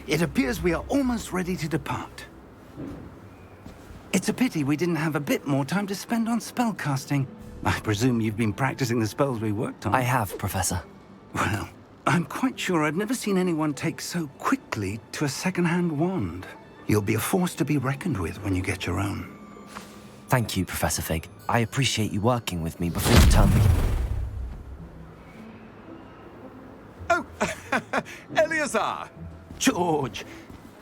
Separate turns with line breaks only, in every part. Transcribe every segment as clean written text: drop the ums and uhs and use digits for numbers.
It appears we are almost ready to depart. It's a pity we didn't have a bit more time to spend on spellcasting. I presume you've been practicing the spells we worked on.
I have, Professor.
Well, I'm quite sure I've never seen anyone take so quickly to a second-hand wand. You'll be a force to be reckoned with when you get your own.
Thank you, Professor Fig. I appreciate you working with me before the term begins.
Oh, Eleazar!
George!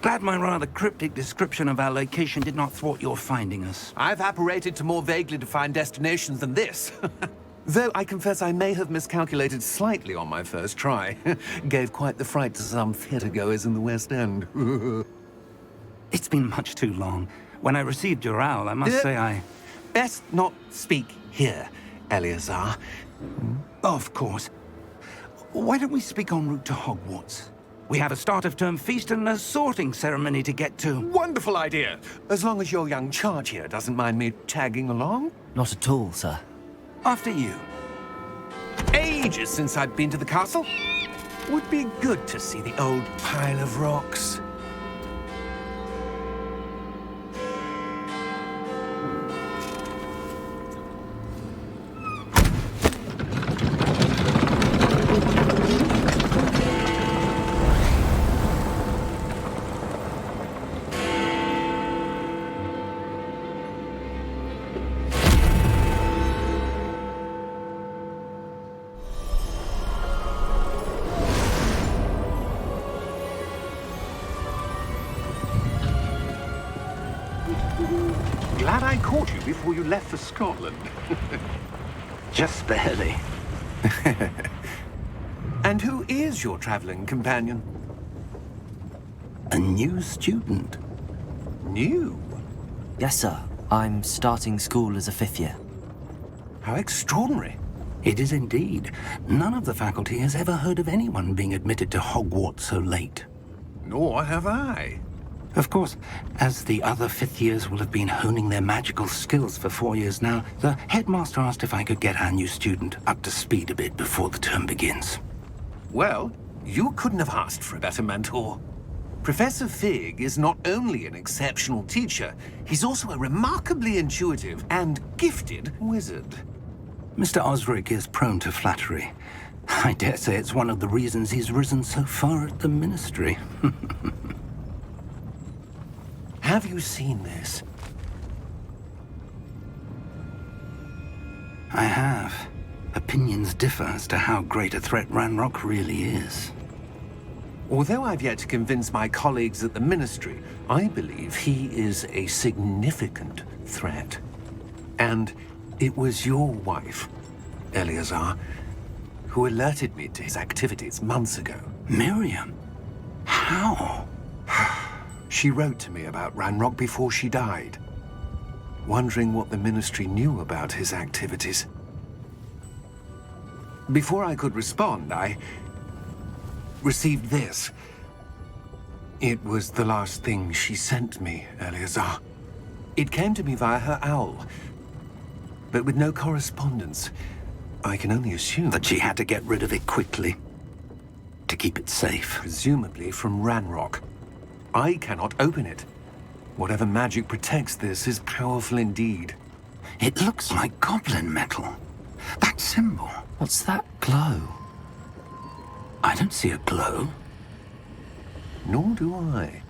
Glad my rather cryptic description of our location did not thwart your finding us.
I've apparated to more vaguely defined destinations than this. Though I confess I may have miscalculated slightly on my first try. Gave quite the fright to some theatre-goers in the West End.
It's been much too long. When I received your owl, I must say I...
Best not speak here, Eleazar.
Of course. Why don't we speak en route to Hogwarts? We have a start-of-term feast and a sorting ceremony to get to.
Wonderful idea! As long as your young charge here doesn't mind me tagging along.
Not at all, sir.
After you.
Ages since I'd been to the castle. Would be good to see the old pile of rocks. Glad I caught you before you left for Scotland.
Just barely.
And who is your traveling companion?
A new student.
New?
Yes, sir. I'm starting school as a 5th year.
How extraordinary.
It is indeed. None of the faculty has ever heard of anyone being admitted to Hogwarts so late.
Nor have I.
Of course, as the other 5th years will have been honing their magical skills for 4 years now, the headmaster asked if I could get our new student up to speed a bit before the term begins.
Well, you couldn't have asked for a better mentor. Professor Fig is not only an exceptional teacher, he's also a remarkably intuitive and gifted wizard.
Mr. Osric is prone to flattery. I dare say it's one of the reasons he's risen so far at the ministry.
Have you seen this?
I have. Opinions differ as to how great a threat Ranrock really is.
Although I've yet to convince my colleagues at the Ministry, I believe he is a significant threat. And it was your wife, Eleazar, who alerted me to his activities months ago.
Miriam? How?
She wrote to me about Ranrock before she died, wondering what the Ministry knew about his activities. Before I could respond, I received this. It was the last thing she sent me, Eleazar. It came to me via her owl, but with no correspondence. I can only assume
That she had to get rid of it quickly. To keep it safe.
presumably from Ranrock. I cannot open it. Whatever magic protects this is powerful indeed.
It looks like goblin metal. That symbol.
What's that glow?
I don't see a glow.
Nor do I.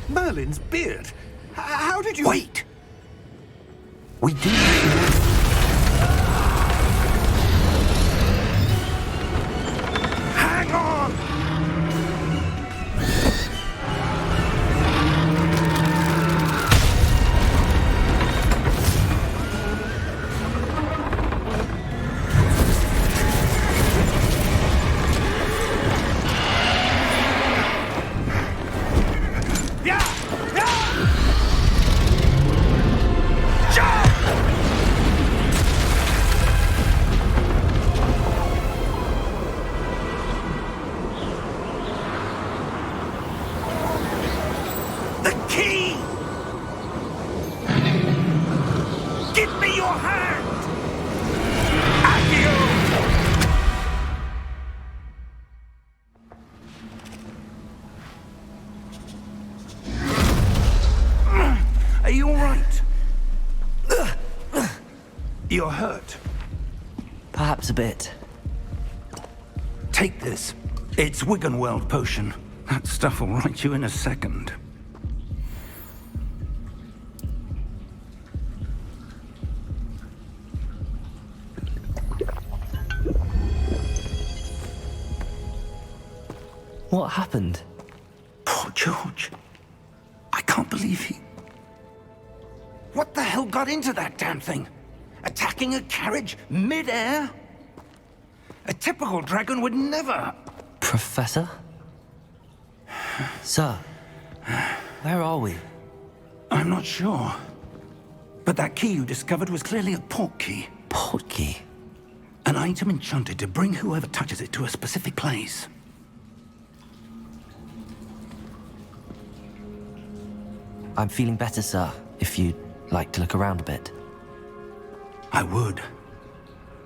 Merlin's beard. How did you...
Wait! We do.
Hang on! Yeah! Yeah! Jump!
You're hurt.
Perhaps a bit.
Take this. It's Wiggenweld potion. That stuff will right you in a second.
What happened?
Poor George. I can't believe he... What the hell got into that damn thing? Attacking a carriage mid-air? A typical dragon would never...
Professor? Sir, where are we?
I'm not sure. But that key you discovered was clearly a portkey.
Portkey?
An item enchanted to bring whoever touches it to a specific place.
I'm feeling better, sir, if you'd like to look around a bit.
I would.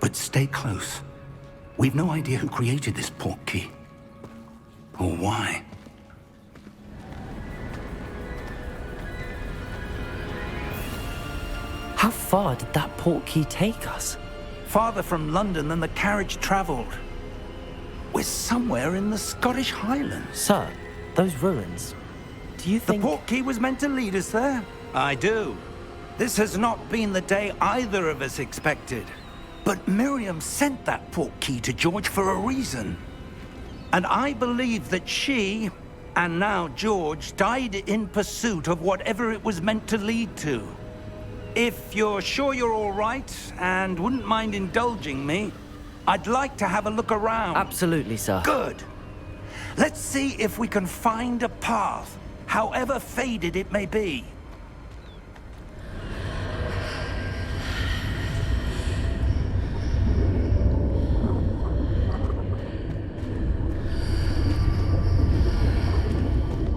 But stay close. We've no idea who created this portkey. Or why.
How far did that portkey take us?
Farther from London than the carriage travelled. We're somewhere in the Scottish Highlands.
Sir, those ruins. Do you think...
The portkey was meant to lead us there? I do. This has not been the day either of us expected. But Miriam sent that portkey to George for a reason. And I believe that she, and now George, died in pursuit of whatever it was meant to lead to. If you're sure you're all right, and wouldn't mind indulging me, I'd like to have a look around.
Absolutely, sir.
Good. Let's see if we can find a path, however faded it may be.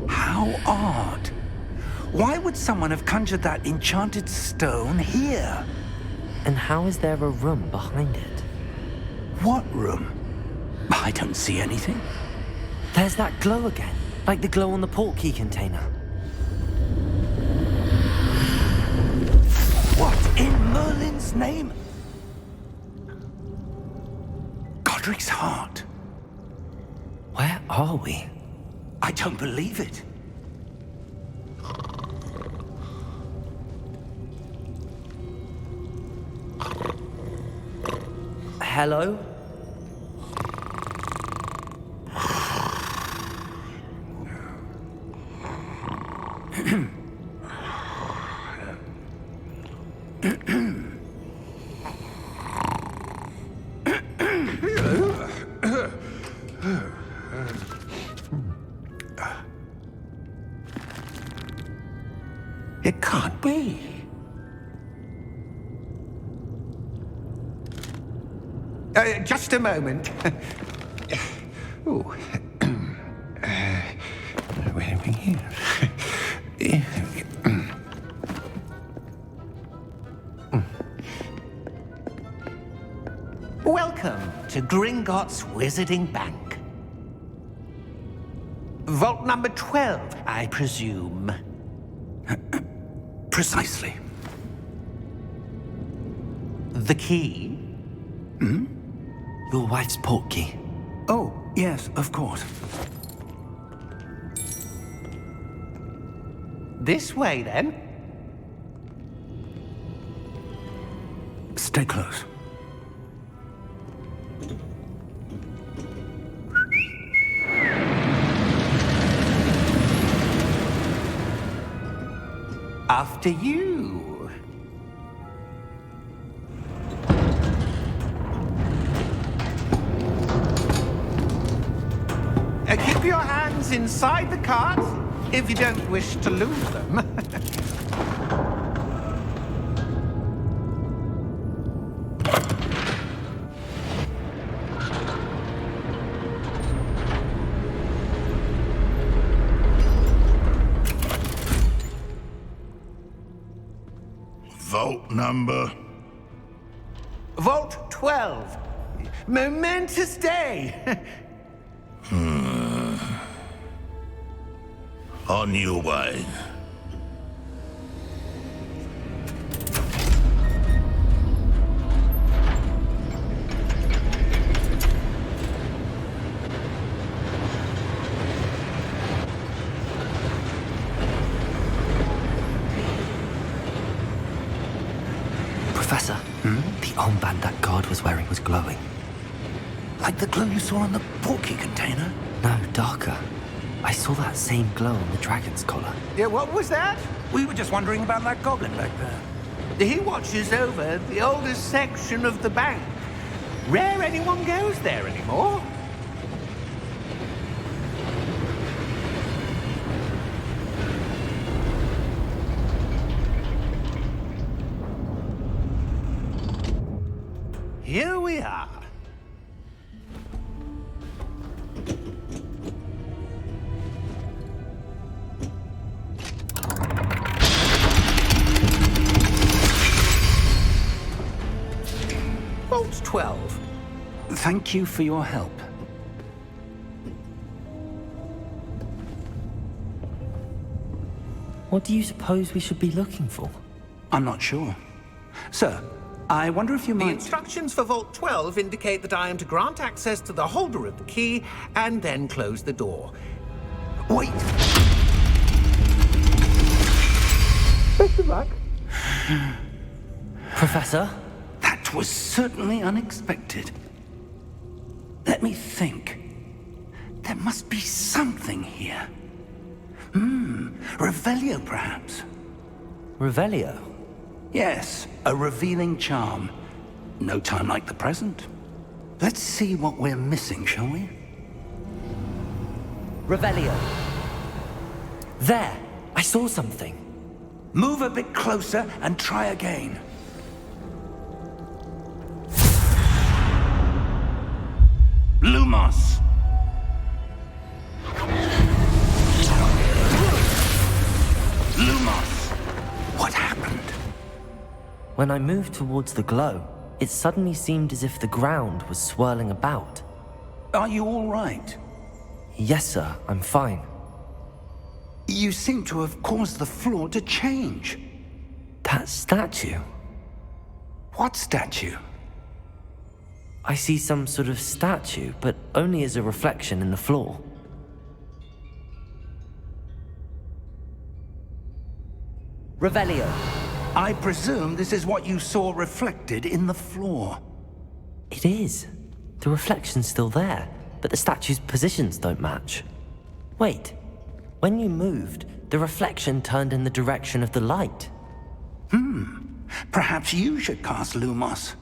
How odd. Why would someone have conjured that enchanted stone here?
And how is there a room behind it?
What room? I don't see anything.
There's that glow again, like the glow on the portkey container.
What in Merlin's name? Godric's heart.
Where are we?
I don't believe it.
Hello?
It can't be. Just a moment. Oh. Where are we here? Welcome to Gringotts Wizarding Bank. Vault number 12, I presume.
Precisely.
The key?
Your wife's portkey.
Oh, yes, of course.
This way, then.
Stay close.
After you. Keep your hands inside the cart if you don't wish to lose them.
Vault number?
Vault 12. Momentous day.
On your way.
band that guard was wearing was glowing.
Like the glow you saw in the Portkey container?
No, darker. I saw that same glow on the dragon's collar.
Yeah, what was that?
We were just wondering about that goblin back there.
He watches over the oldest section of the bank. Rare anyone goes there anymore. Here we are. Vault 12.
Thank you for your help.
What do you suppose we should be looking for?
I'm not sure. Sir, I wonder if you
The
might...
instructions for Vault 12 indicate that I am to grant access to the holder of the key and then close the door.
Wait!
Best of luck.
Professor?
That was certainly unexpected. Let me think. There must be something here. Revelio, perhaps?
Revelio?
Yes, a revealing charm. No time like the present. Let's see what we're missing, shall we?
Revelio. There! I saw something.
Move a bit closer and try again. Lumos! Lumos! What happened?
When I moved towards the glow, it suddenly seemed as if the ground was swirling about.
Are you all right?
Yes, sir, I'm fine.
You seem to have caused the floor to change.
That statue?
What statue?
I see some sort of statue, but only as a reflection in the floor. Revelio.
I presume this is what you saw reflected in the floor.
It is. The reflection's still there, but the statue's positions don't match. Wait. When you moved, the reflection turned in the direction of the light.
Perhaps you should cast Lumos.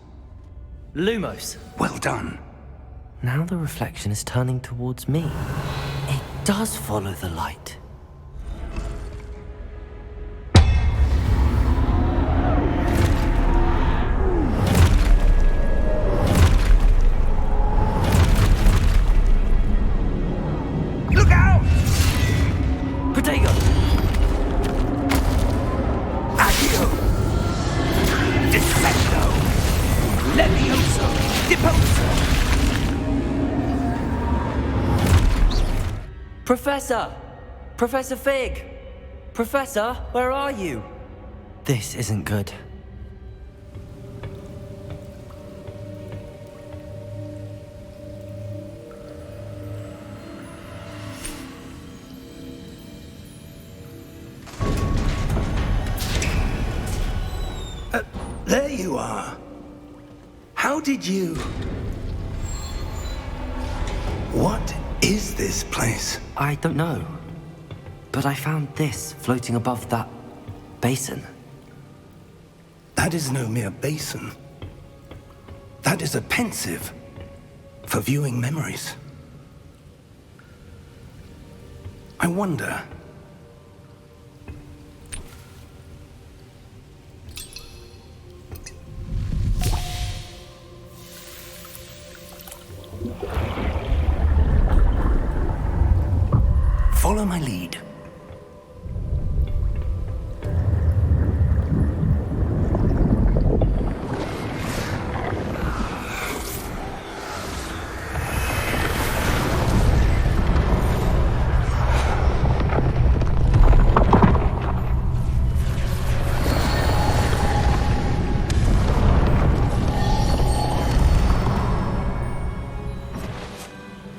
Lumos.
Well done.
Now the reflection is turning towards me. It does follow the light.
Look out!
Protego!
Accio! Defendo! Levioso! Deposo!
Professor! Professor Fig! Professor, where are you? This isn't good.
There you are. How did you... What is this place?
I don't know. But I found this floating above that basin.
That is no mere basin. That is a pensive for viewing memories. I wonder... Follow my lead.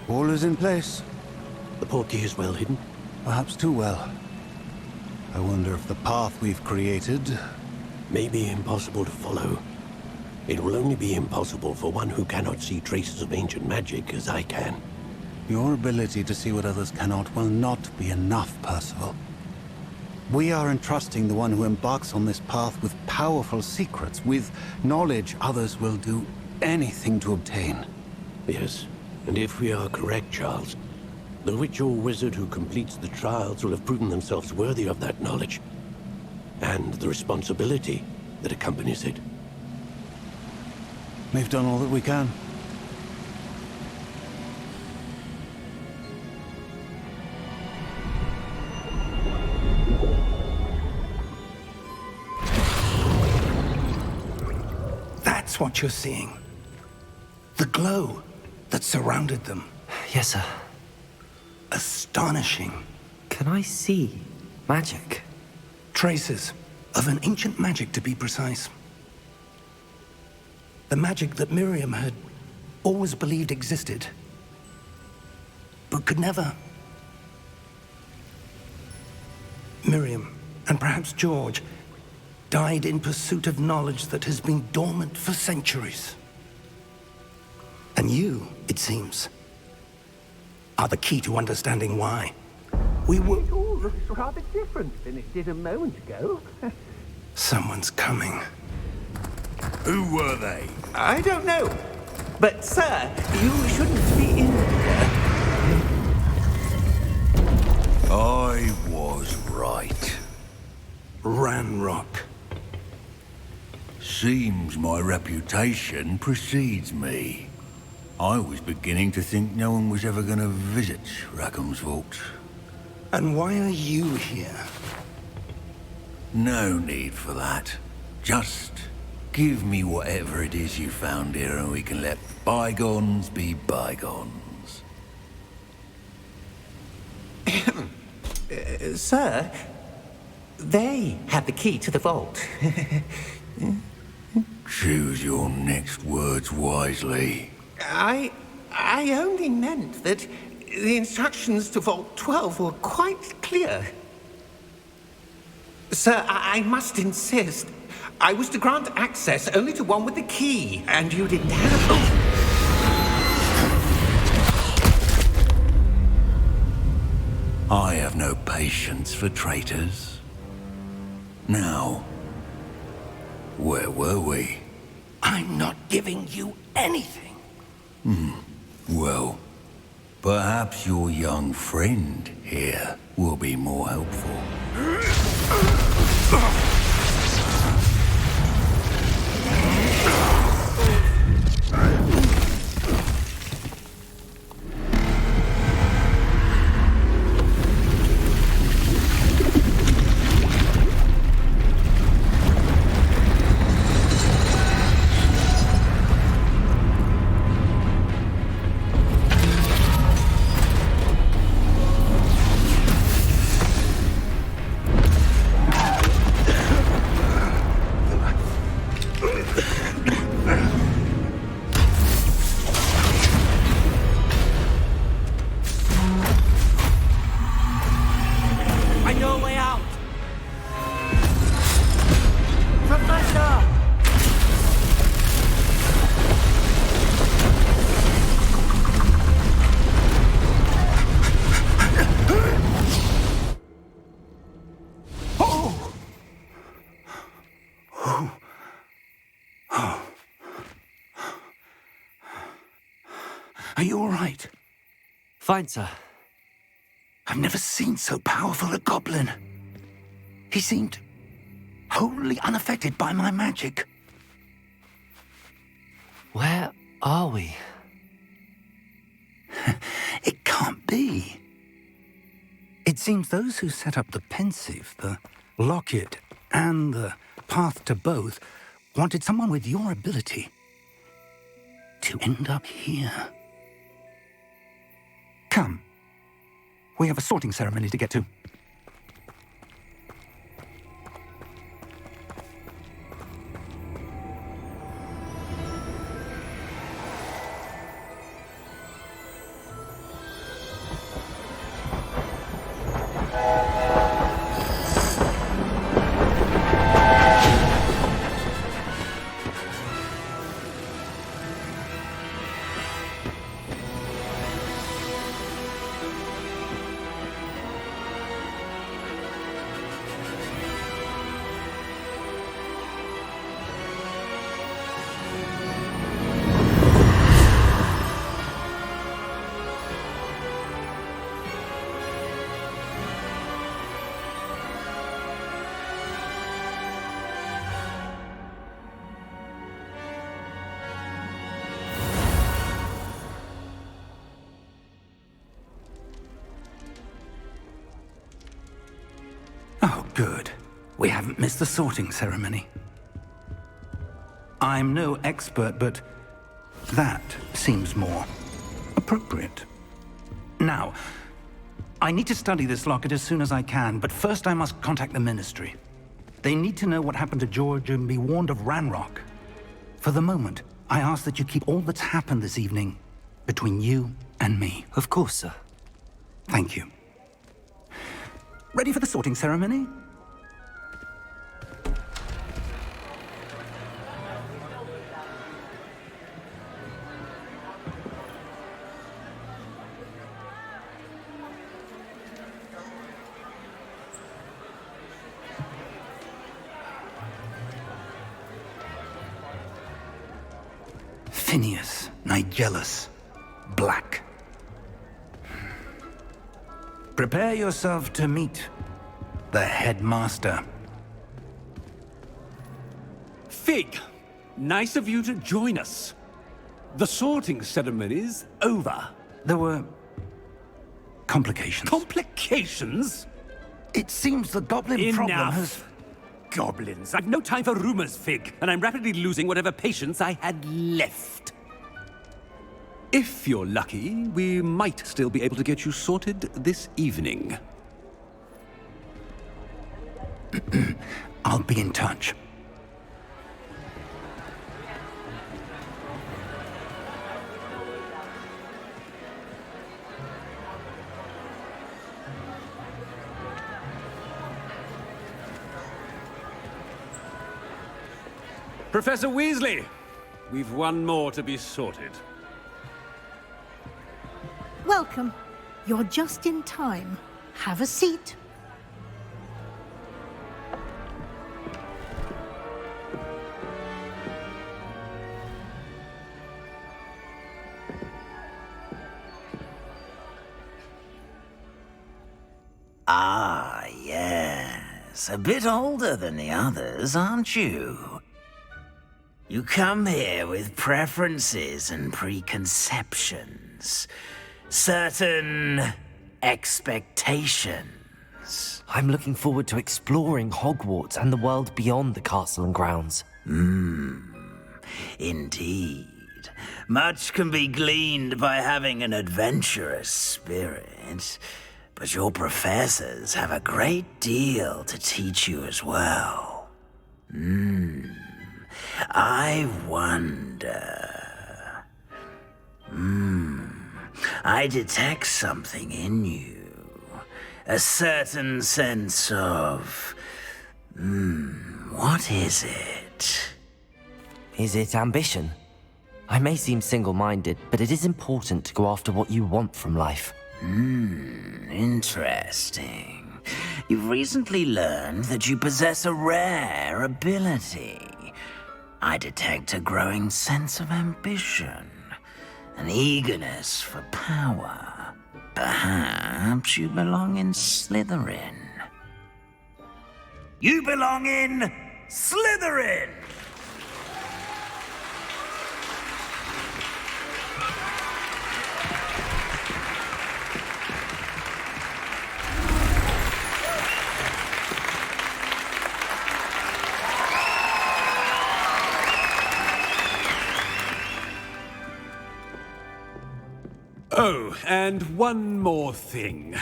All is in place.
The Portkey is well hidden.
Perhaps too well. I wonder if the path we've created...
May be impossible to follow. It will only be impossible for one who cannot see traces of ancient magic as I can.
Your ability to see what others cannot will not be enough, Percival. We are entrusting the one who embarks on this path with powerful secrets, with knowledge others will do anything to obtain.
Yes, and if we are correct, Charles, the witch or wizard who completes the trials will have proven themselves worthy of that knowledge, and the responsibility that accompanies it.
We've done all that we can.
That's what you're seeing. The glow that surrounded them.
Yes, sir.
Astonishing.
Can I see magic?
Traces of an ancient magic, to be precise. The magic that Miriam had always believed existed, but could never. Miriam, and perhaps George, died in pursuit of knowledge that has been dormant for centuries. And you, it seems, are the key to understanding why. We were...
It all looks rather different than it did a moment ago.
Someone's coming.
Who were they?
I don't know. But, sir, you shouldn't be in here.
I was right.
Ranrock.
Seems my reputation precedes me. I was beginning to think no one was ever going to visit Rackham's vault.
And why are you here?
No need for that. Just give me whatever it is you found here and we can let bygones be bygones.
Sir, they had the key to the vault.
Choose your next words wisely.
I only meant that the instructions to Vault 12 were quite clear. Sir, I must insist. I was to grant access only to one with the key, and you didn't have...
I have no patience for traitors. Now, where were we?
I'm not giving you anything.
Well, perhaps your young friend here will be more helpful.
Are you all right?
Fine, sir.
I've never seen so powerful a goblin. He seemed wholly unaffected by my magic.
Where are we?
It can't be. It seems those who set up the pensive, the locket, and the path to both wanted someone with your ability to end up here. Come. We have a sorting ceremony to get to. Good. We haven't missed the sorting ceremony. I'm no expert, but that seems more appropriate. Now, I need to study this locket as soon as I can, but first I must contact the Ministry. They need to know what happened to George and be warned of Ranrock. For the moment, I ask that you keep all that's happened this evening between you and me.
Of course, sir.
Thank you. Ready for the sorting ceremony? Phineas, Nigellus, Black. Prepare yourself to meet the headmaster.
Fig, nice of you to join us. The sorting ceremony's over.
There were complications.
Complications?
It seems the goblin problem has...
Enough! Goblins. I've no time for rumors, Fig, and I'm rapidly losing whatever patience I had left. If you're lucky, we might still be able to get you sorted this evening.
I'll be in touch.
Professor Weasley, we've one more to be sorted.
Welcome. You're just in time. Have a seat.
Ah, yes. A bit older than the others, aren't you? You come here with preferences and preconceptions. Certain expectations.
I'm looking forward to exploring Hogwarts and the world beyond the castle and grounds.
Indeed. Much can be gleaned by having an adventurous spirit, but your professors have a great deal to teach you as well. I wonder... I detect something in you. A certain sense of... what is it?
Is it ambition? I may seem single-minded, but it is important to go after what you want from life.
Interesting. You've recently learned that you possess a rare ability. I detect a growing sense of ambition, an eagerness for power. Perhaps you belong in Slytherin. You belong in Slytherin!
Oh, and one more thing.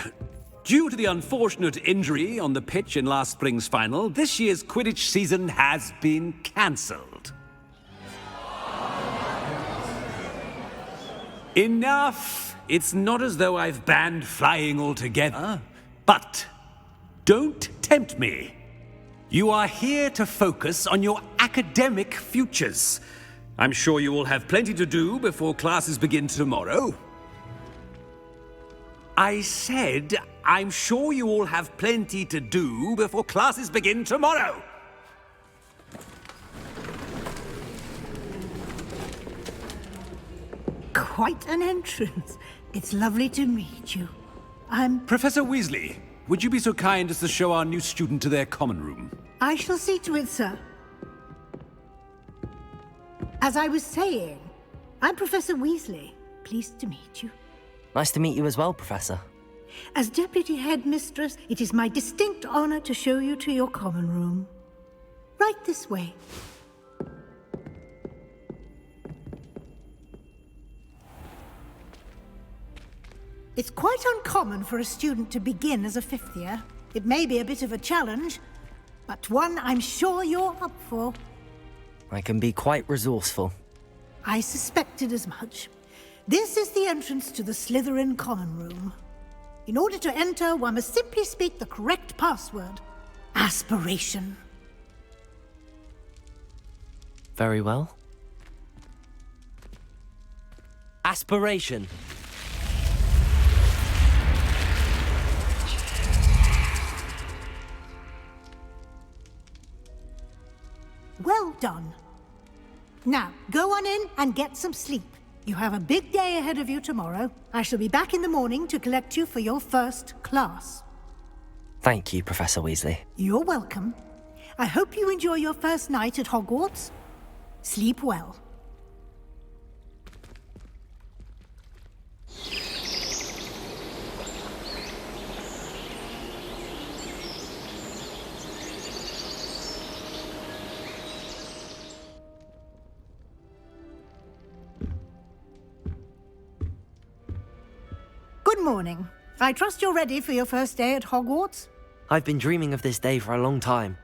Due to the unfortunate injury on the pitch in last spring's final, this year's Quidditch season has been cancelled. Enough! It's not as though I've banned flying altogether. But don't tempt me. You are here to focus on your academic futures. I'm sure you will have plenty to do before classes begin tomorrow. I said, I'm sure you all have plenty to do before classes begin tomorrow.
Quite an entrance. It's lovely to meet you. I'm...
Professor Weasley, would you be so kind as to show our new student to their common room?
I shall see to it, sir. As I was saying, I'm Professor Weasley. Pleased to meet you.
Nice to meet you as well, Professor.
As Deputy Headmistress, it is my distinct honor to show you to your common room. Right this way. It's quite uncommon for a student to begin as a fifth year. It may be a bit of a challenge, but one I'm sure you're up for.
I can be quite resourceful.
I suspected as much. This is the entrance to the Slytherin common room. In order to enter, one must simply speak the correct password. Aspiration.
Very well. Aspiration.
Well done. Now, go on in and get some sleep. You have a big day ahead of you tomorrow. I shall be back in the morning to collect you for your first class.
Thank you, Professor Weasley.
You're welcome. I hope you enjoy your first night at Hogwarts. Sleep well. Good morning. I trust you're ready for your first day at Hogwarts?
I've been dreaming of this day for a long time.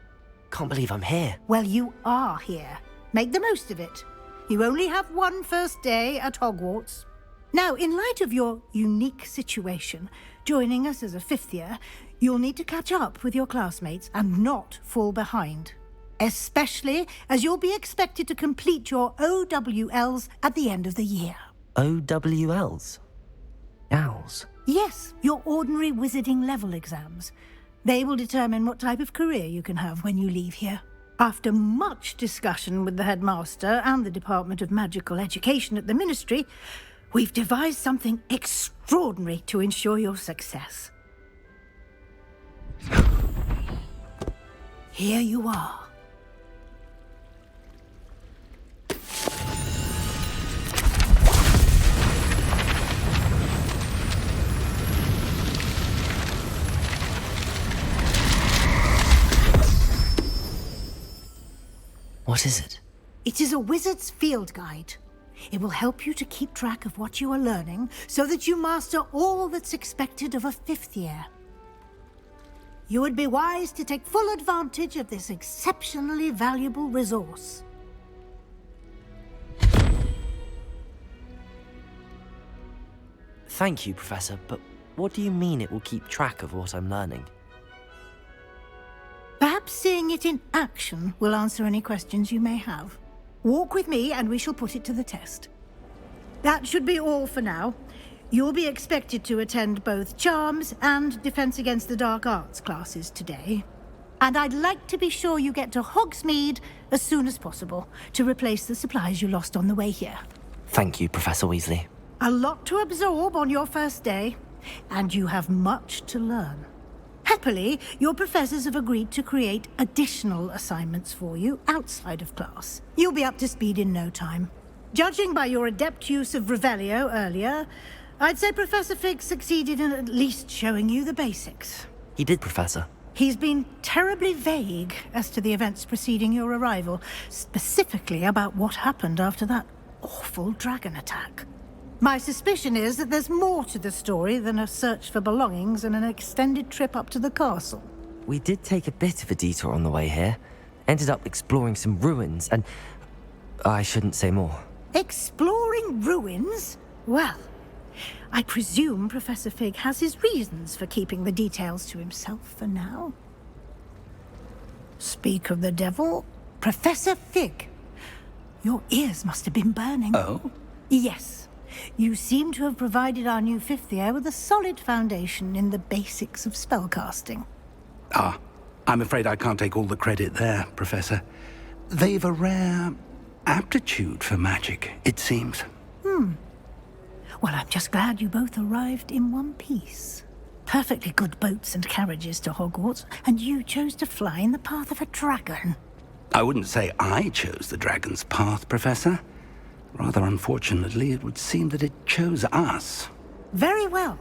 Can't believe I'm here.
Well, you are here. Make the most of it. You only have one first day at Hogwarts. Now, in light of your unique situation, joining us as a fifth year, you'll need to catch up with your classmates and not fall behind. Especially as you'll be expected to complete your OWLs at the end of the year.
OWLs? Owls?
Yes, your ordinary wizarding level exams. They will determine what type of career you can have when you leave here. After much discussion with the headmaster and the Department of Magical Education at the Ministry, we've devised something extraordinary to ensure your success. Here you are.
What is it?
It is a wizard's field guide. It will help you to keep track of what you are learning so that you master all that's expected of a fifth year. You would be wise to take full advantage of this exceptionally valuable resource.
Thank you, Professor, but what do you mean it will keep track of what I'm learning?
Perhaps seeing it in action will answer any questions you may have. Walk with me and we shall put it to the test. That should be all for now. You'll be expected to attend both Charms and Defense Against the Dark Arts classes today. And I'd like to be sure you get to Hogsmeade as soon as possible to replace the supplies you lost on the way here.
Thank you, Professor Weasley.
A lot to absorb on your first day, and you have much to learn. Happily, your professors have agreed to create additional assignments for you outside of class. You'll be up to speed in no time. Judging by your adept use of Revelio earlier, I'd say Professor Fig succeeded in at least showing you the basics.
He did, Professor.
He's been terribly vague as to the events preceding your arrival, specifically about what happened after that awful dragon attack. My suspicion is that there's more to the story than a search for belongings and an extended trip up to the castle.
We did take a bit of a detour on the way here. Ended up exploring some ruins and... I shouldn't say more.
Exploring ruins? Well, I presume Professor Fig has his reasons for keeping the details to himself for now. Speak of the devil, Professor Fig. Your ears must have been burning.
Oh?
Yes. You seem to have provided our new fifth year with a solid foundation in the basics of spellcasting.
Ah, I'm afraid I can't take all the credit there, Professor. They've a rare aptitude for magic, it seems.
Well, I'm just glad you both arrived in one piece. Perfectly good boats and carriages to Hogwarts, and you chose to fly in the path of a dragon.
I wouldn't say I chose the dragon's path, Professor. Rather unfortunately, it would seem that it chose us.
Very well.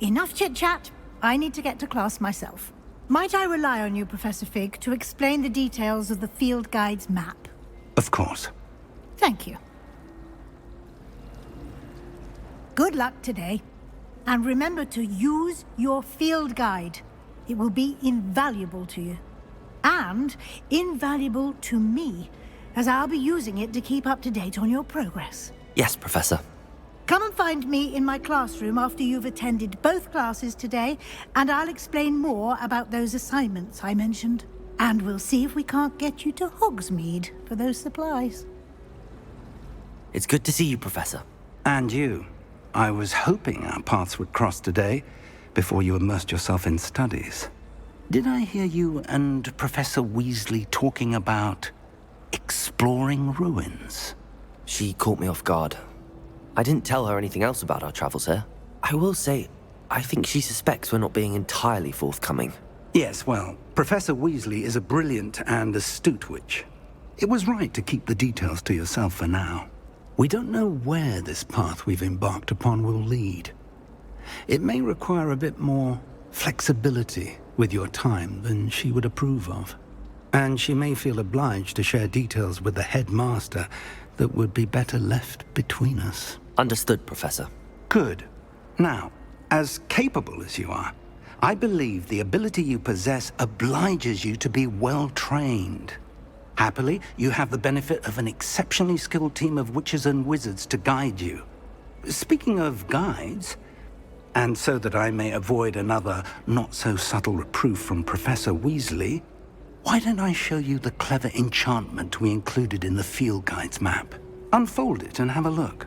Enough chit-chat. I need to get to class myself. Might I rely on you, Professor Fig, to explain the details of the field guide's map?
Of course.
Thank you. Good luck today. And remember to use your field guide. It will be invaluable to you. And invaluable to me, as I'll be using it to keep up to date on your progress.
Yes, Professor.
Come and find me in my classroom after you've attended both classes today, and I'll explain more about those assignments I mentioned. And we'll see if we can't get you to Hogsmeade for those supplies.
It's good to see you, Professor.
And you. I was hoping our paths would cross today, before you immersed yourself in studies. Did I hear you and Professor Weasley talking about exploring ruins?
She caught me off guard. I didn't tell her anything else about our travels here. I will say, I think she suspects we're not being entirely forthcoming.
Yes, well, Professor Weasley is a brilliant and astute witch. It was right to keep the details to yourself for now. We don't know where this path we've embarked upon will lead. It may require a bit more flexibility with your time than she would approve of. And she may feel obliged to share details with the headmaster that would be better left between us.
Understood, Professor.
Good. Now, as capable as you are, I believe the ability you possess obliges you to be well trained. Happily, you have the benefit of an exceptionally skilled team of witches and wizards to guide you. Speaking of guides, and so that I may avoid another not-so-subtle reproof from Professor Weasley, why don't I show you the clever enchantment we included in the field guide's map? Unfold it and have a look.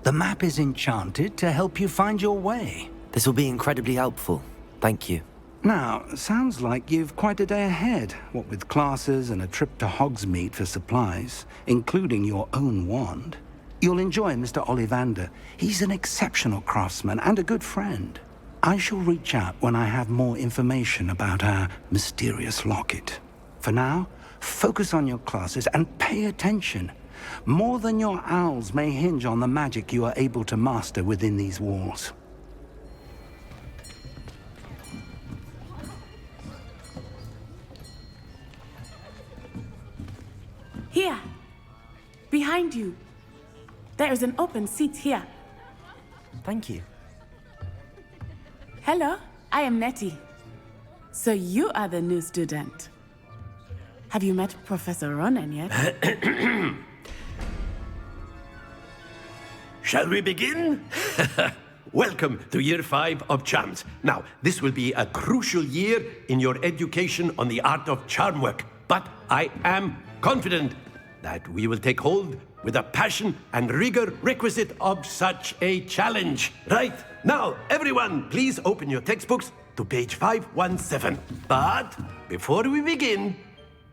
The map is enchanted to help you find your way.
This will be incredibly helpful. Thank you.
Now, sounds like you've quite a day ahead, what with classes and a trip to Hogsmeade for supplies, including your own wand. You'll enjoy Mr. Ollivander. He's an exceptional craftsman and a good friend. I shall reach out when I have more information about our mysterious locket. For now, focus on your classes and pay attention. More than your owls may hinge on the magic you are able to master within these walls.
Here, behind you. There is an open seat here.
Thank you.
Hello, I am Nettie. So you are the new student. Have you met Professor Ronan yet?
Shall we begin? Welcome to Year 5 of Charms. Now, this will be a crucial year in your education on the art of charm work, but I am confident that we will take hold with the passion and rigor requisite of such a challenge. Right, now, everyone, please open your textbooks to page 517. But before we begin,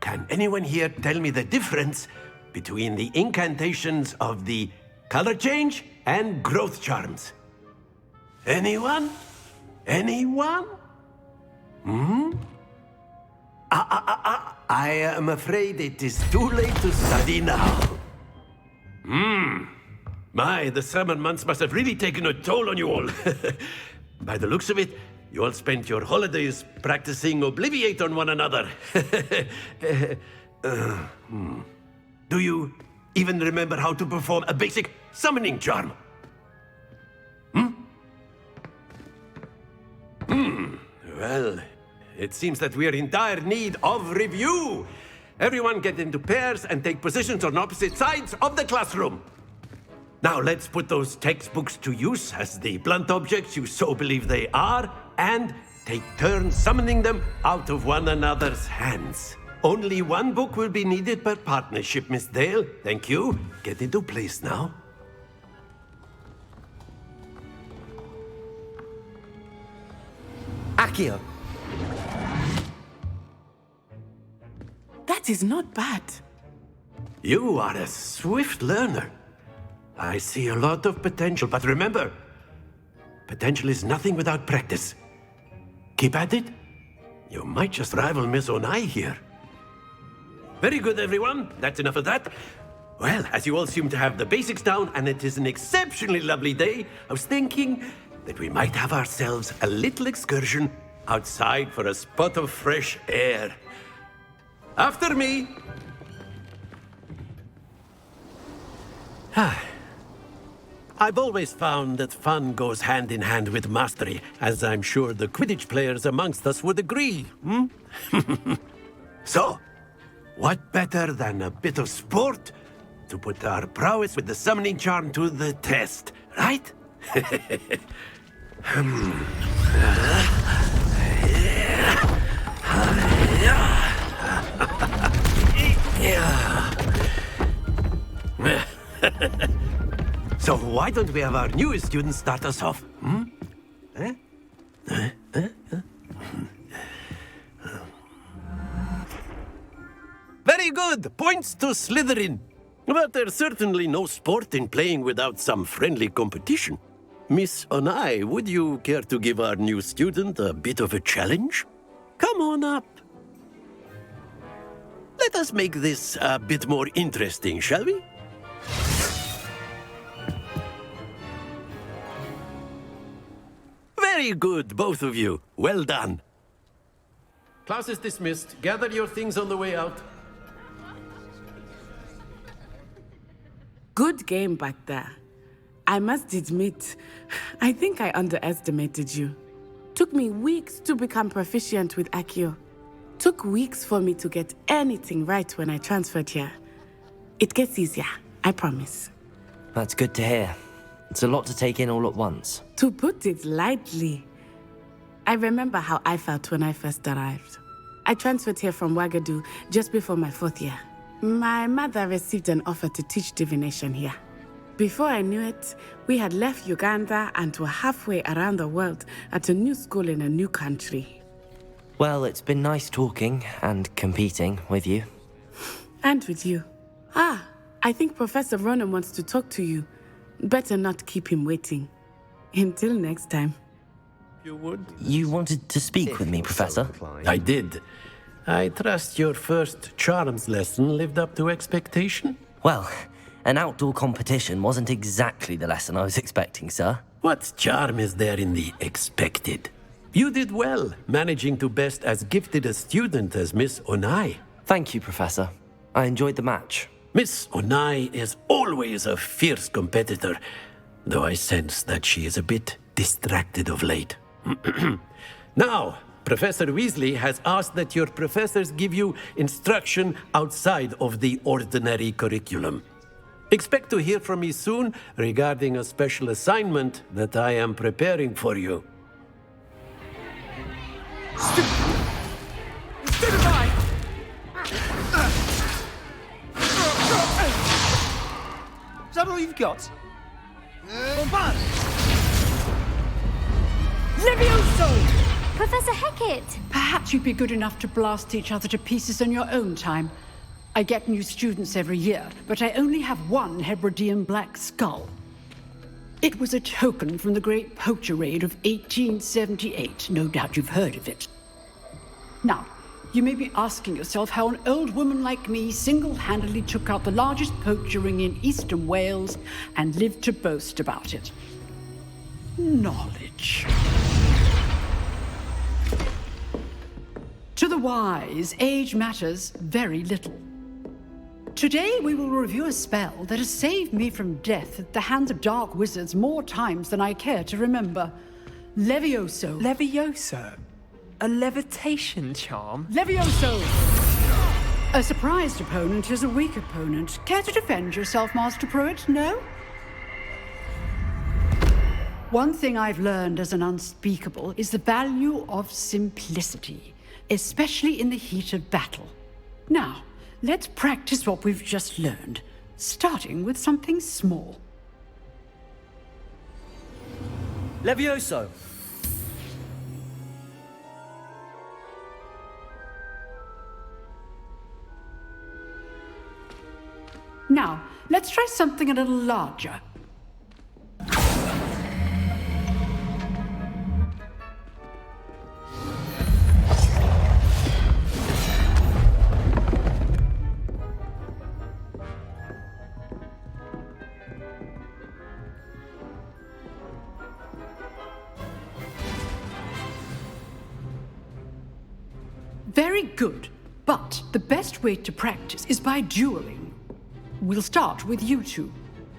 can anyone here tell me the difference between the incantations of the color change and growth charms? Anyone? Anyone? I am afraid it is too late to study now. My, the summer months must have really taken a toll on you all. By the looks of it, you all spent your holidays practicing Obliviate on one another. Do you even remember how to perform a basic summoning charm? Well, it seems that we are in dire need of review. Everyone get into pairs and take positions on opposite sides of the classroom. Now let's put those textbooks to use as the blunt objects you so believe they are, and take turns summoning them out of one another's hands. Only one book will be needed per partnership, Miss Dale. Thank you. Get into place now.
Accio!
That is not bad.
You are a swift learner. I see a lot of potential, but remember, potential is nothing without practice. Keep at it. You might just rival Miss Onai here. Very good, everyone. That's enough of that. Well, as you all seem to have the basics down, and it is an exceptionally lovely day, I was thinking that we might have ourselves a little excursion outside for a spot of fresh air. After me! I've always found that fun goes hand in hand with mastery, as I'm sure the Quidditch players amongst us would agree, So, what better than a bit of sport to put our prowess with the summoning charm to the test, right? So why don't we have our newest student start us off? Very good! Points to Slytherin. But there's certainly no sport in playing without some friendly competition. Miss Onai, would you care to give our new student a bit of a challenge? Come on up. Let us make this a bit more interesting, shall we? Very good, both of you. Well done. Class is dismissed. Gather your things on the way out.
Good game back there. I must admit, I think I underestimated you. Took me weeks to become proficient with Accio. Took weeks for me to get anything right when I transferred here. It gets easier, I promise.
That's good to hear. It's a lot to take in all at once.
To put it lightly, I remember how I felt when I first arrived. I transferred here from Ouagadougou just before my 4th year. My mother received an offer to teach divination here. Before I knew it, we had left Uganda and were halfway around the world at a new school in a new country.
Well, it's been nice talking and competing with you.
And with you. I think Professor Ronan wants to talk to you. Better not keep him waiting. Until next time.
You wanted to speak with me, Professor?
I did. I trust your first charms lesson lived up to expectation?
Well, an outdoor competition wasn't exactly the lesson I was expecting, sir.
What charm is there in the expected? You did well, managing to best as gifted a student as Miss Onai.
Thank you, Professor. I enjoyed the match.
Miss Onai is always a fierce competitor, though I sense that she is a bit distracted of late. Now, Professor Weasley has asked that your professors give you instruction outside of the ordinary curriculum. Expect to hear from me soon regarding a special assignment that I am preparing for you.
Is that all you've got?
Levioso!
Professor Hecat!
Perhaps you'd be good enough to blast each other to pieces in your own time. I get new students every year, but I only have one Hebridean black skull. It was a token from the Great Poacher Raid of 1878. No doubt you've heard of it. Now, you may be asking yourself how an old woman like me single-handedly took out the largest poacher ring in eastern Wales and lived to boast about it. Knowledge. To the wise, age matters very little. Today we will review a spell that has saved me from death at the hands of dark wizards more times than I care to remember. Levioso.
Levioso? A levitation charm?
Levioso! A surprised opponent is a weak opponent. Care to defend yourself, Master Pruitt? No? One thing I've learned as an unspeakable is the value of simplicity, especially in the heat of battle. Now, let's practice what we've just learned, starting with something small.
Levioso!
Now, let's try something a little larger. Very good. But the best way to practice is by dueling. We'll start with you two.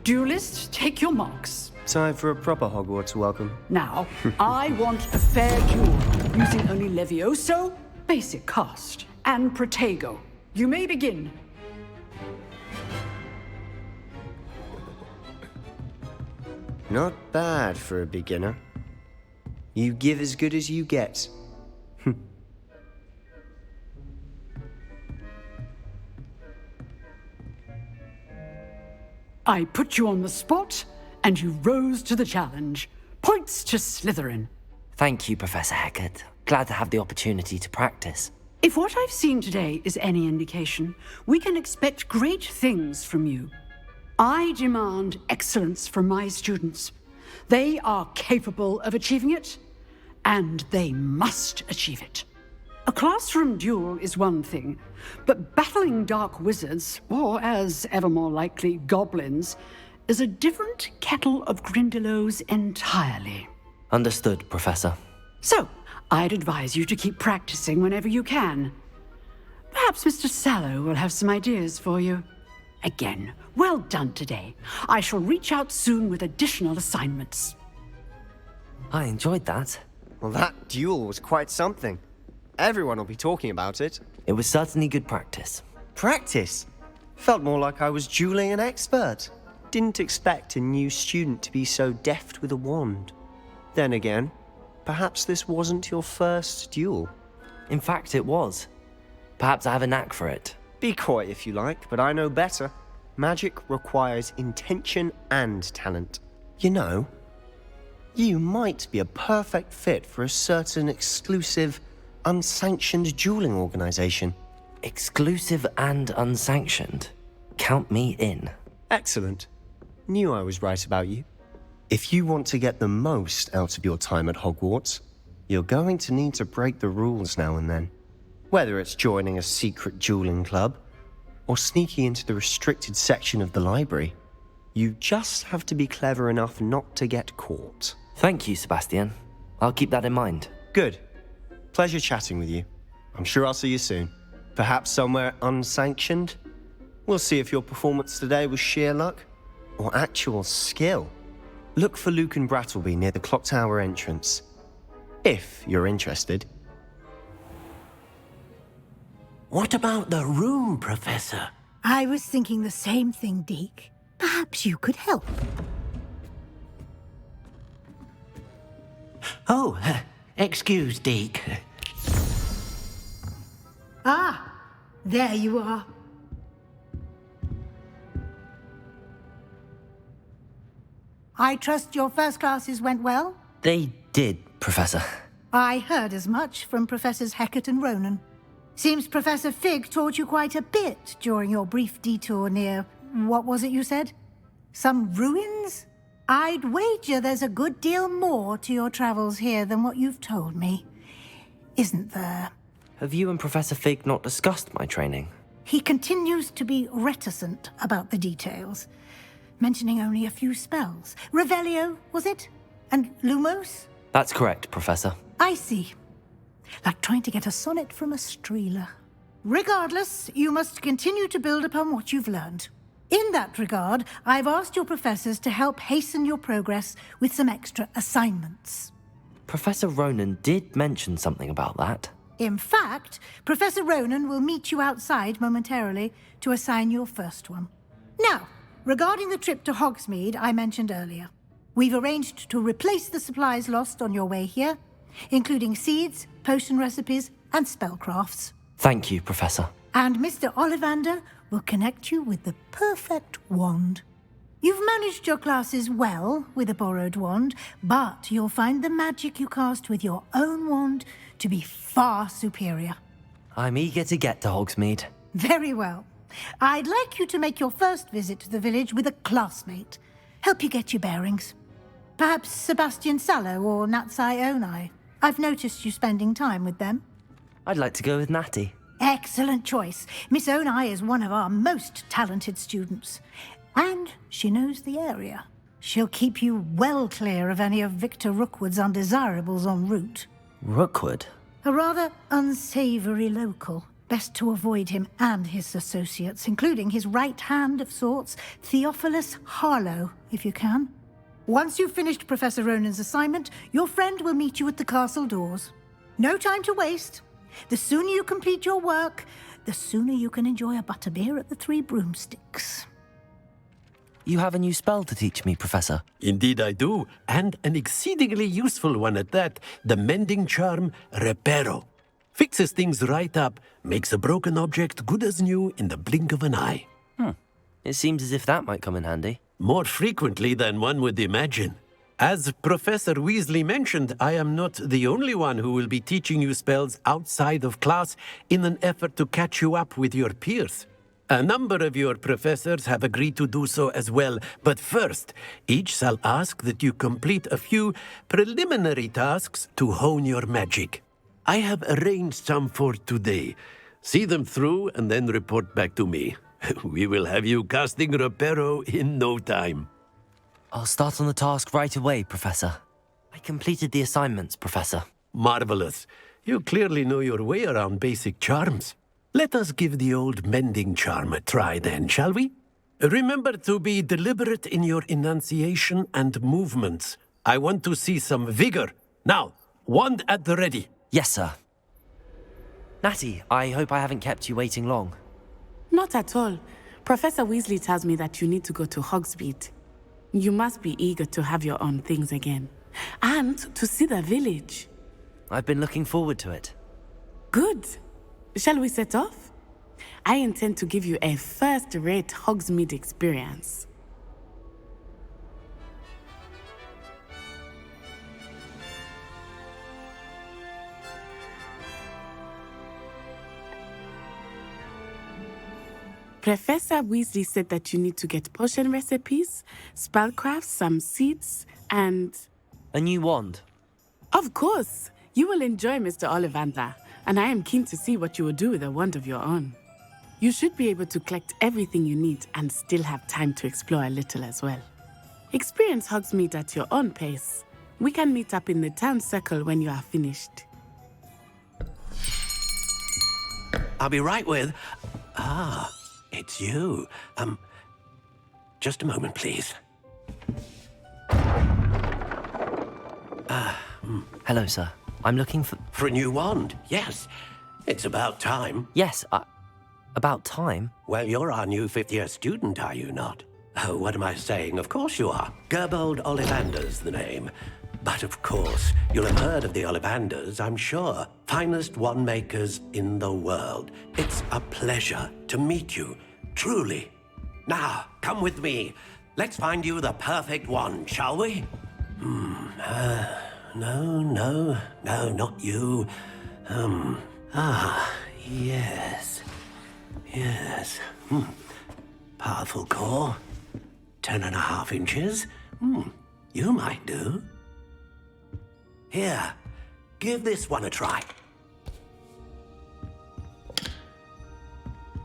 Duelists, take your marks.
Time for a proper Hogwarts welcome.
Now, I want a fair duel, using only Levioso, basic cast, and Protego. You may begin.
Not bad for a beginner. You give as good as you get.
I put you on the spot, and you rose to the challenge. Points to Slytherin.
Thank you, Professor Hecat. Glad to have the opportunity to practice.
If what I've seen today is any indication, we can expect great things from you. I demand excellence from my students. They are capable of achieving it, and they must achieve it. A classroom duel is one thing, but battling dark wizards, or as ever more likely, goblins, is a different kettle of Grindylows entirely.
Understood, Professor.
So, I'd advise you to keep practicing whenever you can. Perhaps Mr. Sallow will have some ideas for you. Again, well done today. I shall reach out soon with additional assignments.
I enjoyed that.
Well, that duel was quite something. Everyone will be talking about it.
It was certainly good practice.
Practice? Felt more like I was dueling an expert. Didn't expect a new student to be so deft with a wand. Then again, perhaps this wasn't your first duel.
In fact, it was. Perhaps I have a knack for it.
Be coy if you like, but I know better. Magic requires intention and talent. You know, you might be a perfect fit for a certain exclusive, unsanctioned dueling organization.
Exclusive and unsanctioned? Count me in.
Excellent. Knew I was right about you. If you want to get the most out of your time at Hogwarts, you're going to need to break the rules now and then. Whether it's joining a secret dueling club, or sneaking into the restricted section of the library, you just have to be clever enough not to get caught.
Thank you, Sebastian. I'll keep that in mind.
Good. Pleasure chatting with you. I'm sure I'll see you soon. Perhaps somewhere unsanctioned? We'll see if your performance today was sheer luck, or actual skill. Look for Luke and Brattleby near the clock tower entrance, if you're interested.
What about the room, Professor?
I was thinking the same thing, Deke. Perhaps you could help.
Oh, excuse, Deke.
Ah, there you are. I trust your first classes went well?
They did, Professor.
I heard as much from Professors Hecat and Ronan. Seems Professor Fig taught you quite a bit during your brief detour near... what was it you said? Some ruins? I'd wager there's a good deal more to your travels here than what you've told me. Isn't there?
Have you and Professor Fig not discussed my training?
He continues to be reticent about the details, mentioning only a few spells. Revelio, was it? And Lumos?
That's correct, Professor.
I see. Like trying to get a sonnet from a streeler. Regardless, you must continue to build upon what you've learned. In that regard, I've asked your professors to help hasten your progress with some extra assignments.
Professor Ronan did mention something about that.
In fact, Professor Ronan will meet you outside momentarily to assign your first one. Now, regarding the trip to Hogsmeade I mentioned earlier, we've arranged to replace the supplies lost on your way here, including seeds, potion recipes, and spellcrafts.
Thank you, Professor.
And Mr. Ollivander will connect you with the perfect wand. You've managed your classes well with a borrowed wand, but you'll find the magic you cast with your own wand to be far superior.
I'm eager to get to Hogsmeade.
Very well. I'd like you to make your first visit to the village with a classmate. Help you get your bearings. Perhaps Sebastian Sallow or Natsai Onai. I've noticed you spending time with them.
I'd like to go with Natty.
Excellent choice. Miss Onai is one of our most talented students. And she knows the area. She'll keep you well clear of any of Victor Rookwood's undesirables en route.
Rookwood?
A rather unsavory local. Best to avoid him and his associates, including his right hand of sorts, Theophilus Harlow, if you can. Once you've finished Professor Ronan's assignment, your friend will meet you at the castle doors. No time to waste. The sooner you complete your work, the sooner you can enjoy a butterbeer at the Three Broomsticks.
You have a new spell to teach me, Professor.
Indeed I do, and an exceedingly useful one at that. The mending charm, Reparo. Fixes things right up, makes a broken object good as new in the blink of an eye.
It seems as if that might come in handy.
More frequently than one would imagine. As Professor Weasley mentioned, I am not the only one who will be teaching you spells outside of class in an effort to catch you up with your peers. A number of your professors have agreed to do so as well, but first, each shall ask that you complete a few preliminary tasks to hone your magic. I have arranged some for today. See them through and then report back to me. We will have you casting Reparo in no time.
I'll start on the task right away, Professor. I completed the assignments, Professor.
Marvelous. You clearly know your way around basic charms. Let us give the old mending charm a try then, shall we? Remember to be deliberate in your enunciation and movements. I want to see some vigor. Now, wand at the ready.
Yes, sir. Natty, I hope I haven't kept you waiting long.
Not at all. Professor Weasley tells me that you need to go to Hogsmeade. You must be eager to have your own things again. And to see the village.
I've been looking forward to it.
Good. Shall we set off? I intend to give you a first-rate Hogsmeade experience. Professor Weasley said that you need to get potion recipes, spellcrafts, some seeds, and...
a new wand?
Of course! You will enjoy Mr. Ollivander, and I am keen to see what you will do with a wand of your own. You should be able to collect everything you need and still have time to explore a little as well. Experience Hogsmeade at your own pace. We can meet up in the town circle when you are finished.
I'll be right with... Ah... It's you. Just a moment, please.
Hello, sir. I'm looking for...
For a new wand, yes. It's about time.
Yes, about time?
Well, you're our new fifth-year student, are you not? Oh, what am I saying? Of course you are. Gerbold Ollivander's the name. But of course, you'll have heard of the Ollivanders, I'm sure. Finest wand makers in the world. It's a pleasure to meet you, truly. Now, come with me. Let's find you the perfect wand, shall we? No, not you. Yes. Powerful core. 10.5 inches. You might do. Here, give this one a try.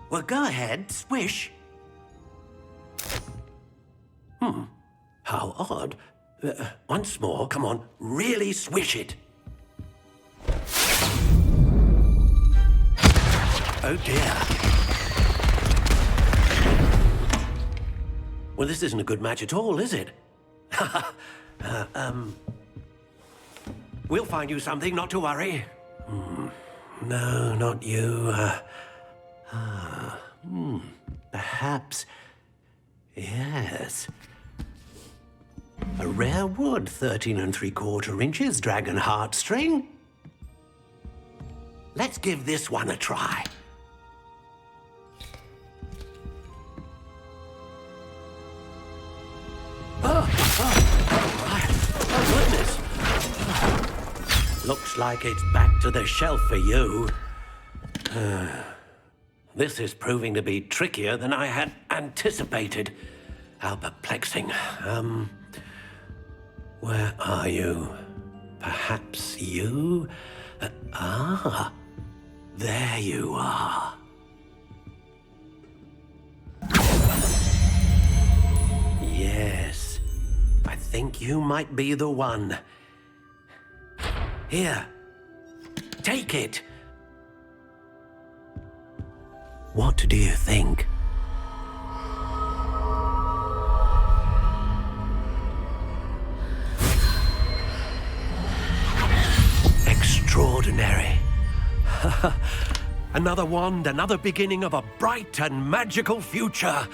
Well, go ahead, swish. How odd. Once more, come on, really swish it. Oh dear. Well, this isn't a good match at all, is it? We'll find you something, not to worry. No, not you. Perhaps... Yes. A rare wood, 13 3/4 inches, dragon heartstring. Let's give this one a try. Oh, right. Oh, goodness. Looks like it's back to the shelf for you. This is proving to be trickier than I had anticipated. How perplexing. Where are you? Perhaps you? There you are. Yes, I think you might be the one. Here, take it. What do you think? Extraordinary. Another wand, another beginning of a bright and magical future.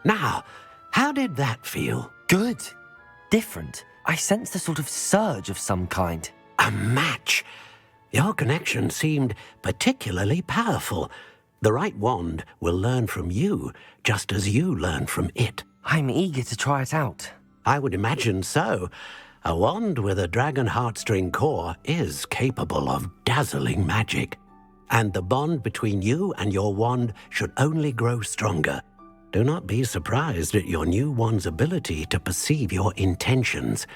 Now, how did that feel?
Good. Different. I sensed a sort of surge of some kind.
A match. Your connection seemed particularly powerful. The right wand will learn from you, just as you learn from it.
I'm eager to try it out.
I would imagine so. A wand with a dragon heartstring core is capable of dazzling magic. And the bond between you and your wand should only grow stronger. Do not be surprised at your new wand's ability to perceive your intentions,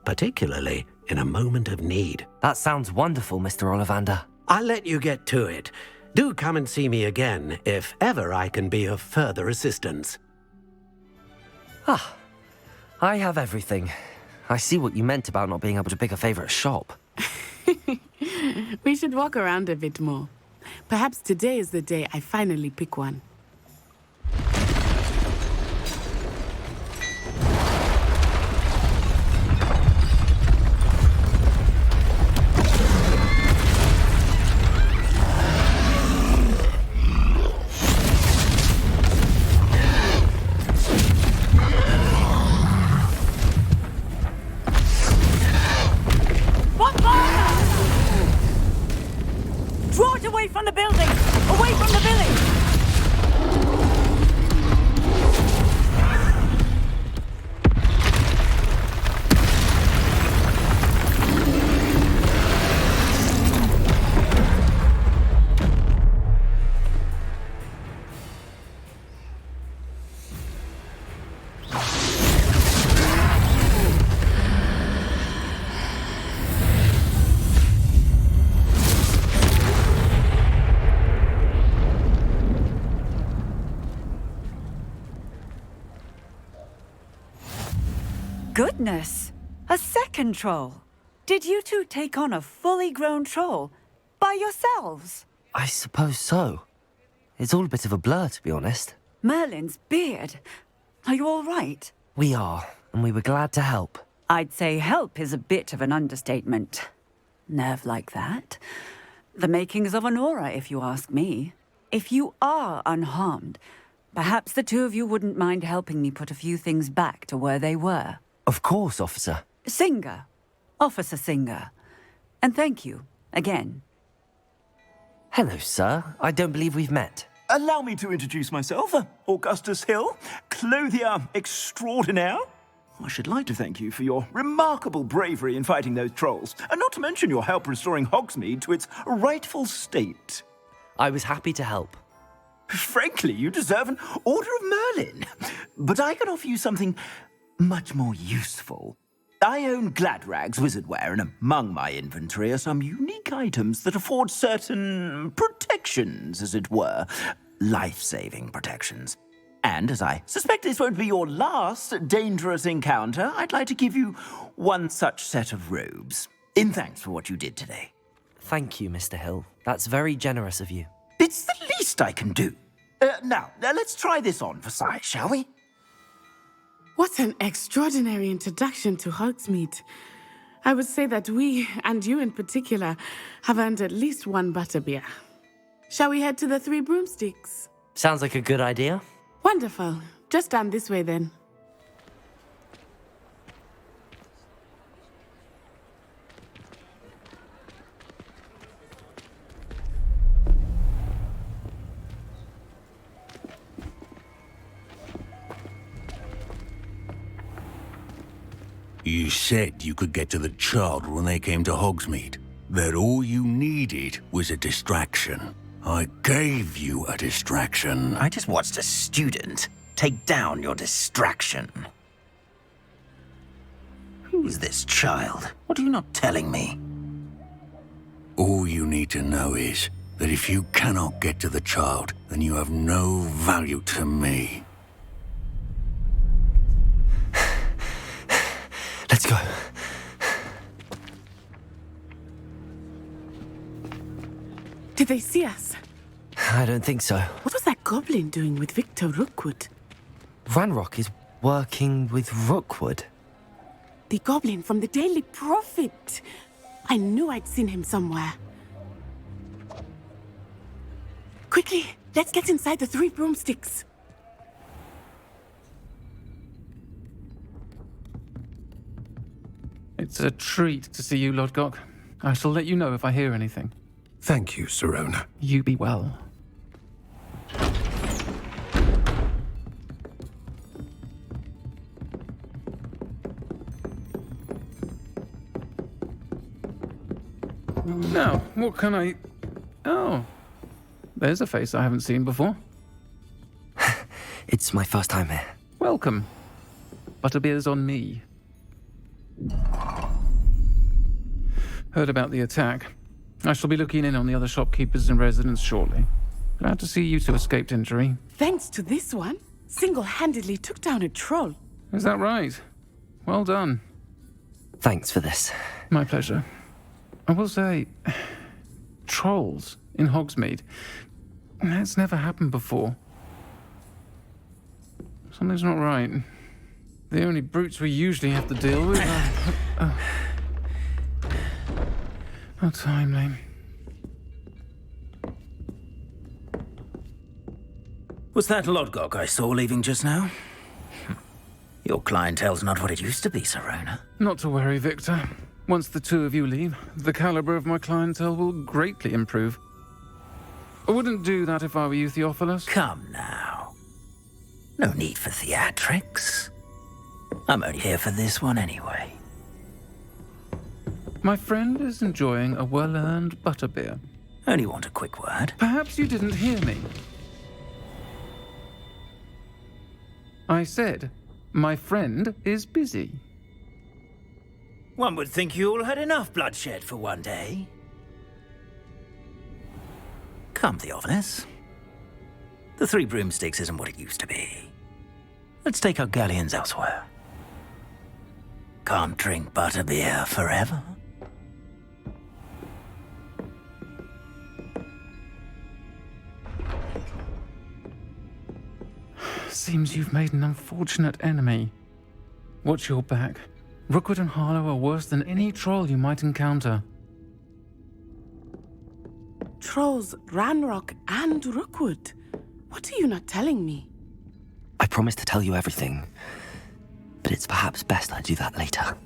particularly in a moment of need.
That sounds wonderful, Mr. Ollivander.
I'll let you get to it. Do come and see me again if ever I can be of further assistance.
I have everything. I see what you meant about not being able to pick a favorite shop.
We should walk around a bit more. Perhaps today is the day I finally pick one.
Draw it away from the building! Away from the village! Goodness! A second troll! Did you two take on a fully grown troll? By yourselves?
I suppose so. It's all a bit of a blur, to be honest.
Merlin's beard. Are you all right?
We are, and we were glad to help.
I'd say help is a bit of an understatement. Nerve like that. The makings of an aura, if you ask me. If you are unharmed, perhaps the two of you wouldn't mind helping me put a few things back to where they were.
Of course, officer.
Singer. Officer Singer. And thank you, again.
Hello, sir. I don't believe we've met.
Allow me to introduce myself. Augustus Hill, clothier extraordinaire. I should like to thank you for your remarkable bravery in fighting those trolls, and not to mention your help restoring Hogsmeade to its rightful state.
I was happy to help.
Frankly, you deserve an Order of Merlin. But I can offer you something much more useful. I own Gladrag's wizardware, and among my inventory are some unique items that afford certain protections, as it were. Life-saving protections. And as I suspect this won't be your last dangerous encounter, I'd like to give you one such set of robes, in thanks for what you did today.
Thank you, Mr. Hill. That's very generous of you.
It's the least I can do. Now, let's try this on for size, shall we?
What an extraordinary introduction to Hogsmeade. I would say that we, and you in particular, have earned at least one butterbeer. Shall we head to the Three Broomsticks?
Sounds like a good idea.
Wonderful. Just down this way then.
You said you could get to the child when they came to Hogsmeade. That all you needed was a distraction. I gave you a distraction.
I just watched a student take down your distraction. Who's this child? What are you not telling me?
All you need to know is that if you cannot get to the child, then you have no value to me.
Let's go.
Did they see us?
I don't think so.
What was that goblin doing with Victor Rookwood?
Ranrock is working with Rookwood.
The goblin from the Daily Prophet. I knew I'd seen him somewhere. Quickly, let's get inside the 3 broomsticks.
It's a treat to see you, Lodgok. I shall let you know if I hear anything.
Thank you, Sirona.
You be well. Now, what can I... Oh, there's a face I haven't seen before.
It's my first time here.
Welcome. Butterbeer's on me. Heard about the attack. I shall be looking in on the other shopkeepers and residents shortly. Glad to see you two escaped injury.
Thanks to this one, single-handedly took down a troll.
Is that right? Well done.
Thanks for this.
My pleasure. I will say, trolls in Hogsmeade. That's never happened before. Something's not right. The only brutes we usually have to deal with are... How timely.
Was that Lodgok I saw leaving just now? Your clientele's not what it used to be, Sirona.
Not to worry, Victor. Once the two of you leave, the caliber of my clientele will greatly improve. I wouldn't do that if I were you, Theophilus.
Come now. No need for theatrics. I'm only here for this one anyway.
My friend is enjoying a well-earned butterbeer.
Only want a quick word.
Perhaps you didn't hear me. I said, my friend is busy.
One would think you all had enough bloodshed for one day. Come, Theophilus. The 3 broomsticks isn't what it used to be. Let's take our galleons elsewhere. Can't drink butterbeer forever.
Seems you've made an unfortunate enemy. Watch your back. Rookwood and Harlow are worse than any troll you might encounter.
Trolls, Ranrock, and Rookwood. What are you not telling me?
I promised to tell you everything, but it's perhaps best I do that later.